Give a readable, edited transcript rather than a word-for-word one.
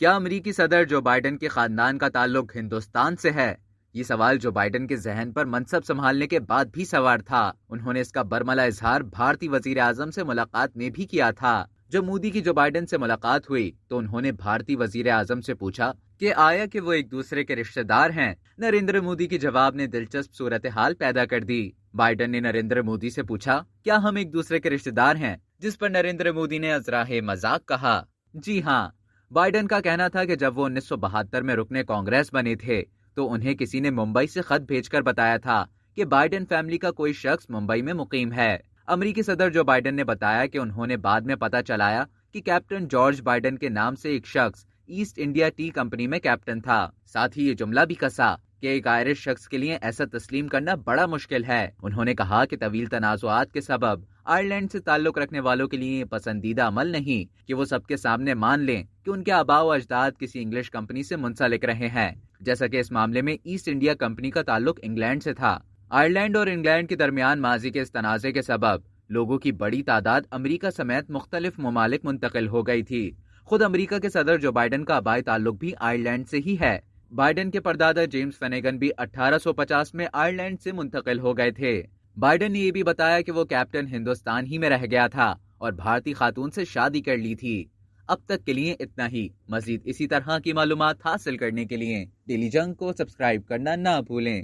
کیا امریکی صدر جو بائیڈن کے خاندان کا تعلق ہندوستان سے ہے؟ یہ سوال جو بائیڈن کے ذہن پر منصب سنبھالنے کے بعد بھی سوار تھا۔ انہوں نے اس کا برملا اظہار بھارتی وزیر اعظم سے ملاقات میں بھی کیا تھا۔ جب مودی کی جو بائیڈن سے ملاقات ہوئی تو انہوں نے بھارتی وزیر اعظم سے پوچھا کہ آیا کہ وہ ایک دوسرے کے رشتہ دار ہیں۔ نریندر مودی کی جواب نے دلچسپ صورتحال پیدا کر دی۔ بائیڈن نے نریندر مودی سے پوچھا کیا ہم ایک دوسرے کے رشتہ دار ہیں، جس پر نریندر مودی نے ازراہ مذاق کہا جی ہاں۔ بائیڈن کا کہنا تھا کہ جب وہ 1972 میں رکن کانگریس بنے تھے تو انہیں کسی نے ممبئی سے خط بھیج کر بتایا تھا کہ بائیڈن فیملی کا کوئی شخص ممبئی میں مقیم ہے۔ امریکی صدر جو بائیڈن نے بتایا کہ انہوں نے بعد میں پتہ چلایا کہ کیپٹن جارج بائیڈن کے نام سے ایک شخص ایسٹ انڈیا ٹی کمپنی میں کیپٹن تھا۔ ساتھ ہی یہ جملہ بھی کسا کہ ایک آئرش شخص کے لیے ایسا تسلیم کرنا بڑا مشکل ہے۔ انہوں نے کہا کہ طویل تنازعات کے سبب آئرلینڈ سے تعلق رکھنے والوں کے لیے یہ پسندیدہ عمل نہیں کہ وہ سب کے سامنے مان لیں کہ ان کے آباء و اجداد کسی انگلش کمپنی سے منسلک رہے ہیں، جیسا کہ اس معاملے میں ایسٹ انڈیا کمپنی کا تعلق انگلینڈ سے تھا۔ آئرلینڈ اور انگلینڈ کے درمیان ماضی کے اس تنازع کے سبب لوگوں کی بڑی تعداد امریکہ سمیت مختلف ممالک منتقل ہو گئی تھی۔ خود امریکہ کے صدر جو بائیڈن کا آبائی تعلق بھی آئرلینڈ سے ہی ہے۔ بائیڈن کے پردادا جیمز فنیگن بھی 1850 میں آئرلینڈ سے منتقل ہو گئے تھے۔ بائیڈن نے یہ بھی بتایا کہ وہ کیپٹن ہندوستان ہی میں رہ گیا تھا اور بھارتی خاتون سے شادی کر لی تھی۔ اب تک کے لیے اتنا ہی۔ مزید اسی طرح کی معلومات حاصل کرنے کے لیے ڈیلی جنگ کو سبسکرائب کرنا نہ بھولیں۔